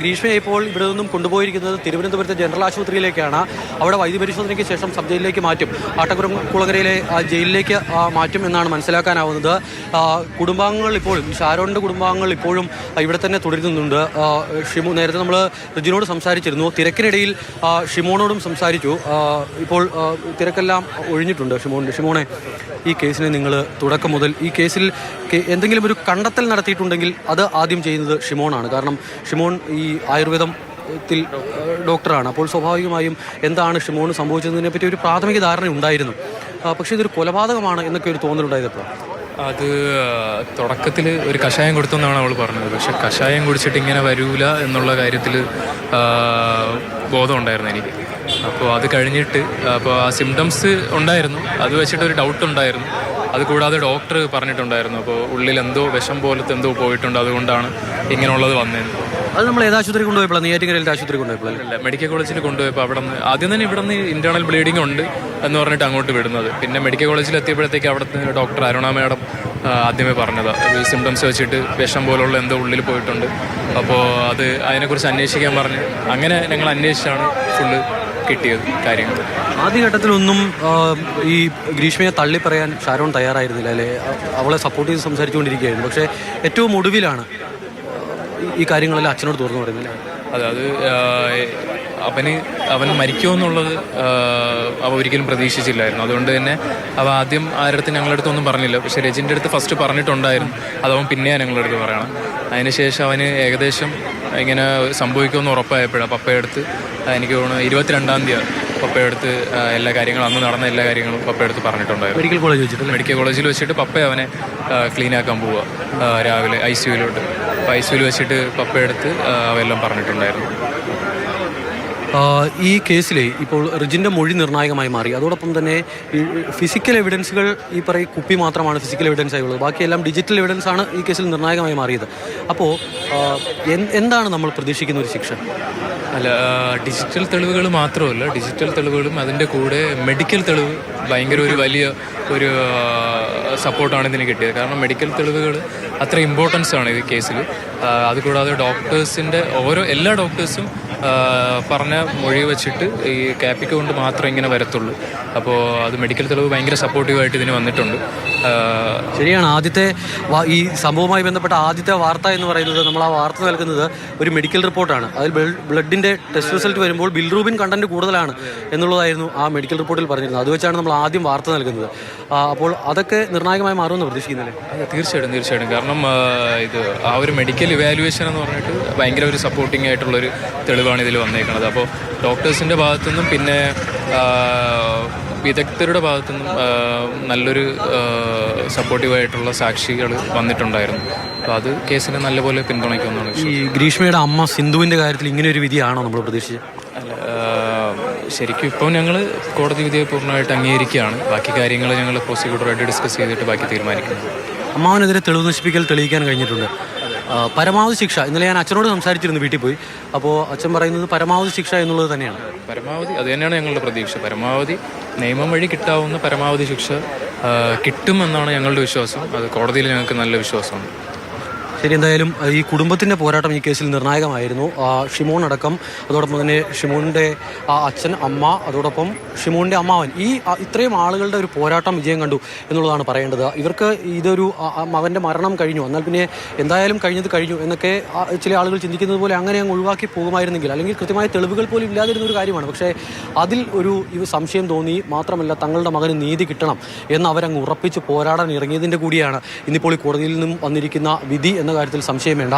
ഗ്രീഷ്മയെ ഇപ്പോൾ ഇവിടെ നിന്നും കൊണ്ടുപോയിരിക്കുന്നത് തിരുവനന്തപുരത്തെ ജനറൽ ആശുപത്രിയിലേക്കാണ്. അവിടെ വൈദ്യപരിശോധനയ്ക്ക് ശേഷം സബ് ജയിലിലേക്ക് മാറ്റും. ആട്ടക്കുളങ്ങരയിലെ ജയിലിലേക്ക് മാറ്റും എന്നാണ് മനസ്സിലാക്കാനാവുന്നത്. കുടുംബാംഗങ്ങൾ ഇപ്പോഴും ഷാരോണിൻ്റെ കുടുംബാംഗങ്ങൾ ഇപ്പോഴും ഇവിടെ തന്നെ തുടരുന്നുണ്ട്. നേരത്തെ നമ്മൾ റിജിനോട് സംസാരിച്ചിരുന്നു. തിരക്കിനിടയിൽ ഷിമോണോടും സംസാരിച്ചു. ഇപ്പോൾ തിരക്കെല്ലാം ഒഴിഞ്ഞിട്ടുണ്ട്. ഷിമോണെ, ഈ കേസിനെ നിങ്ങൾ തുടക്കം മുതൽ ഈ കേസിൽ എന്തെങ്കിലും ഒരു കണ്ടെത്തൽ നടത്തിയിട്ടുണ്ടെങ്കിൽ അത് ആദ്യം ചെയ്യുന്നത് ഷിമോണാണ്. കാരണം ഷിമോൺ ഈ ആയുർവേദത്തിൽ ഡോക്ടറാണ്. അപ്പോൾ സ്വാഭാവികമായും എന്താണ് ഷിമോണ് സംഭവിച്ചതിനെ പറ്റി ഒരു പ്രാഥമിക ധാരണ ഉണ്ടായിരുന്നു. പക്ഷേ ഇതൊരു കൊലപാതകമാണ് എന്നൊക്കെ ഒരു തോന്നലുണ്ടായപ്പോൾ അത് തുടക്കത്തിൽ ഒരു കഷായം കൊടുത്തെന്നാണ് അവൾ പറഞ്ഞത്. പക്ഷെ കഷായം കുടിച്ചിട്ട് ഇങ്ങനെ വരൂല എന്നുള്ള കാര്യത്തിൽ ബോധമുണ്ടായിരുന്നു എനിക്ക്. അപ്പോൾ അത് കഴിഞ്ഞിട്ട് അപ്പോൾ ആ സിംറ്റംസ് ഉണ്ടായിരുന്നു, അത് വെച്ചിട്ടൊരു ഡൗട്ട് ഉണ്ടായിരുന്നു. അതുകൂടാതെ ഡോക്ടർ പറഞ്ഞിട്ടുണ്ടായിരുന്നു അപ്പോൾ ഉള്ളിൽ എന്തോ വിഷം പോലത്തെ എന്തോ പോയിട്ടുണ്ട്, അതുകൊണ്ടാണ് ഇങ്ങനെയുള്ളത് വന്നത്. അത് നമ്മൾ ഏതാശുപത്രി കൊണ്ടുപോയപ്പോഴാണ്? നെയ്യാറ്റിൻകരയിലെ ആശുപത്രി കൊണ്ടുപോയപ്പോഴല്ല, മെഡിക്കൽ കോളേജിൽ കൊണ്ടുപോയപ്പോൾ അവിടെ നിന്ന് ആദ്യം തന്നെ ഇവിടെ നിന്ന് ഇന്റേണൽ ബ്ലീഡിംഗ് ഉണ്ട് എന്ന് പറഞ്ഞിട്ട് അങ്ങോട്ട് വിടുന്നത്. പിന്നെ മെഡിക്കൽ കോളേജിൽ എത്തിയപ്പോഴത്തേക്ക് അവിടുത്തെ ഡോക്ടർ അരുണ മാഡം ആദ്യമേ പറഞ്ഞതാണ് ഈ സിംറ്റംസ് വെച്ചിട്ട് വിഷം പോലുള്ള എന്തോ ഉള്ളിൽ പോയിട്ടുണ്ട്. അപ്പോൾ അതിനെക്കുറിച്ച് അന്വേഷിക്കാൻ പറഞ്ഞ് അങ്ങനെ ഞങ്ങൾ അന്വേഷിച്ചാണ് ഫുള്ള് കിട്ടിയത് കാര്യങ്ങൾ. ആദ്യഘട്ടത്തിലൊന്നും ഈ ഗ്രീഷ്മയെ തള്ളിപ്പറയാൻ ഷാരോൺ തയ്യാറായിരുന്നില്ല അല്ലേ? അവളെ സപ്പോർട്ട് ചെയ്ത് സംസാരിച്ചുകൊണ്ടിരിക്കുകയായിരുന്നു. പക്ഷേ ഏറ്റവും ഒടുവിലാണ് ഈ കാര്യങ്ങളെല്ലാം അച്ഛനോട് തുറന്നു പറയുന്നില്ല. അതായത് അവൻ മരിക്കുമെന്നുള്ളത് അവ ഒരിക്കലും പ്രതീക്ഷിച്ചില്ലായിരുന്നു. അതുകൊണ്ട് തന്നെ അവ ആദ്യം ആരുടെ ഞങ്ങളുടെ അടുത്തൊന്നും പറഞ്ഞില്ല. പക്ഷെ രജിൻ്റെ അടുത്ത് ഫസ്റ്റ് പറഞ്ഞിട്ടുണ്ടായിരുന്നു, അതവൻ പിന്നെയാണ് ഞങ്ങളുടെ അടുത്ത് പറയണം. അതിനുശേഷം അവന് ഏകദേശം ഇങ്ങനെ സംഭവിക്കുമെന്ന് ഉറപ്പായപ്പോഴാണ് പപ്പയെടുത്ത് എനിക്ക് തോന്നുന്നു 22-ാം തീയതി പപ്പയെടുത്ത് എല്ലാ കാര്യങ്ങളും അന്ന് നടന്ന എല്ലാ കാര്യങ്ങളും പപ്പയെടുത്ത് പറഞ്ഞിട്ടുണ്ടായിരുന്നു. മെഡിക്കൽ കോളേജിൽ വെച്ചിട്ട് പപ്പ അവനെ ക്ലീനാക്കാൻ പോവുക രാവിലെ ICUവിലോട്ട്. അപ്പോൾ ICUവിൽ വെച്ചിട്ട് പപ്പയെടുത്ത് അവയെല്ലാം പറഞ്ഞിട്ടുണ്ടായിരുന്നു. ഈ കേസിൽ ഇപ്പോൾ റിജിൻ്റെ മൊഴി നിർണായകമായി മാറി. അതോടൊപ്പം തന്നെ ഈ ഫിസിക്കൽ എവിഡൻസുകൾ ഈ കുപ്പി മാത്രമാണ് ഫിസിക്കൽ എവിഡൻസ് ആയുള്ളത്. ബാക്കിയെല്ലാം ഡിജിറ്റൽ എവിഡൻസ് ആണ് ഈ കേസിൽ നിർണായകമായി മാറിയത്. അപ്പോൾ എന്താണ് നമ്മൾ പ്രതീക്ഷിക്കുന്ന ഒരു ശിക്ഷ? അല്ല, ഡിജിറ്റൽ തെളിവുകൾ മാത്രമല്ല, ഡിജിറ്റൽ തെളിവുകളും അതിൻ്റെ കൂടെ മെഡിക്കൽ തെളിവ് ഭയങ്കര ഒരു വലിയ ഒരു സപ്പോർട്ടാണ് ഇതിന് കിട്ടിയത്. കാരണം മെഡിക്കൽ തെളിവുകൾ അത്ര ഇമ്പോർട്ടൻസ് ആണ് ഈ കേസിൽ. അതുകൂടാതെ ഡോക്ടേഴ്സിൻ്റെ എല്ലാ ഡോക്ടേഴ്സും പറഞ്ഞ മൊഴി വെച്ചിട്ട് ഈ ക്യാപ്പിക്ക് കൊണ്ട് മാത്രമേ ഇങ്ങനെ വരത്തുള്ളൂ. അപ്പോൾ അത് മെഡിക്കൽ തെളിവ് ഭയങ്കര സപ്പോർട്ടീവായിട്ട് ഇതിന് വന്നിട്ടുണ്ട്. ശരിയാണ്. ആദ്യത്തെ ഈ സംഭവവുമായി ബന്ധപ്പെട്ട ആദ്യത്തെ വാർത്ത എന്ന് പറയുന്നത്, നമ്മൾ ആ വാർത്ത നൽകുന്നത് ഒരു മെഡിക്കൽ റിപ്പോർട്ടാണ്. അതിൽ ബ്ലഡിൻ്റെ ടെസ്റ്റ് റിസൾട്ട് വരുമ്പോൾ ബിൽറൂബിൻ കണ്ടന്റ് കൂടുതലാണ് എന്നുള്ളതായിരുന്നു ആ മെഡിക്കൽ റിപ്പോർട്ടിൽ പറഞ്ഞിരുന്നത്. അത് വെച്ചാണ് നമ്മൾ ആദ്യം വാർത്ത നൽകുന്നത്. അപ്പോൾ അതൊക്കെ നിർണായകമായി മാറുമെന്ന് പ്രതീക്ഷിക്കുന്നില്ലേ? അതെ, തീർച്ചയായിട്ടും. കാരണം ഇത് ആ ഒരു മെഡിക്കൽ ഇവാലുവേഷൻ എന്ന് പറഞ്ഞിട്ട് ഭയങ്കര ഒരു സപ്പോർട്ടിംഗ് ആയിട്ടുള്ളൊരു തെളിവാണ് ഇതിൽ വന്നേക്കുന്നത്. അപ്പോൾ ഡോക്ടേഴ്സിൻ്റെ ഭാഗത്തുനിന്നും പിന്നെ വിദഗ്ധരുടെ ഭാഗത്തുനിന്നും നല്ലൊരു സപ്പോർട്ടീവായിട്ടുള്ള സാക്ഷികൾ വന്നിട്ടുണ്ടായിരുന്നു. അപ്പോൾ അത് കേസിനെ നല്ലപോലെ പിന്തുണയ്ക്കുമെന്നാണ്. ഈ ഗ്രീഷ്മയുടെ അമ്മ സിന്ധുവിൻ്റെ കാര്യത്തിൽ ഇങ്ങനെ ഒരു വിധിയാണോ നമ്മൾ പ്രതീക്ഷിച്ചത്? അല്ല, ശരിക്കും ഇപ്പോൾ ഞങ്ങൾ കോടതി വിധിയെ പൂർണ്ണമായിട്ട് അംഗീകരിക്കുകയാണ്. ബാക്കി കാര്യങ്ങൾ ഞങ്ങൾ പ്രോസിക്യൂട്ടറായിട്ട് ഡിസ്കസ് ചെയ്തിട്ട് ബാക്കി തീരുമാനിക്കുന്നു. അമ്മാവനെതിരെ തെളിവ് നശിപ്പിക്കൽ തെളിയിക്കാൻ കഴിഞ്ഞിട്ടുണ്ട്. പരമാവധി ശിക്ഷ, ഇന്നലെ ഞാൻ അച്ഛനോട് സംസാരിച്ചിരുന്നു വീട്ടിൽ പോയി. അപ്പോൾ അച്ഛൻ പറയുന്നത് പരമാവധി ശിക്ഷ എന്നുള്ളത് തന്നെയാണ്. പരമാവധി അത് തന്നെയാണ് ഞങ്ങളുടെ പ്രതീക്ഷ. പരമാവധി നിയമം വഴി കിട്ടാവുന്ന പരമാവധി ശിക്ഷ കിട്ടുമെന്നാണ് ഞങ്ങളുടെ വിശ്വാസം. അത് കോടതിയിൽ ഞങ്ങൾക്ക് നല്ല വിശ്വാസമാണ്. ശരി, എന്തായാലും ഈ കുടുംബത്തിൻ്റെ പോരാട്ടം ഈ കേസിൽ നിർണായകമായിരുന്നു. ഷിമോൺ അടക്കം, അതോടൊപ്പം തന്നെ ഷിമോണിൻ്റെ അച്ഛൻ, അമ്മ, അതോടൊപ്പം ഷിമോണിൻ്റെ അമ്മാവൻ, ഈ ഇത്രയും ആളുകളുടെ ഒരു പോരാട്ടം വിജയം കണ്ടു എന്നുള്ളതാണ് പറയേണ്ടത്. ഇവർക്ക് ഇതൊരു മകൻ്റെ മരണം കഴിഞ്ഞു, എന്നാൽ പിന്നെ എന്തായാലും കഴിഞ്ഞു എന്നൊക്കെ ചില ആളുകൾ ചിന്തിക്കുന്നത് പോലെ അങ്ങനെ അങ്ങ് ഒഴിവാക്കി പോകുമായിരുന്നെങ്കിൽ, അല്ലെങ്കിൽ കൃത്യമായ തെളിവുകൾ പോലും ഇല്ലാതിരുന്ന ഒരു കാര്യമാണ്. പക്ഷേ അതിൽ ഒരു സംശയം തോന്നി. മാത്രമല്ല, തങ്ങളുടെ മകന് നീതി കിട്ടണം എന്ന് അവരങ്ങ് ഉറപ്പിച്ച് പോരാടാൻ ഇറങ്ങിയതിൻ്റെ കൂടിയാണ് ഇന്നിപ്പോൾ ഈ കോടതിയിൽ നിന്നും വന്നിരിക്കുന്ന വിധി എന്ന കാര്യത്തിൽ സംശയം വേണ്ട.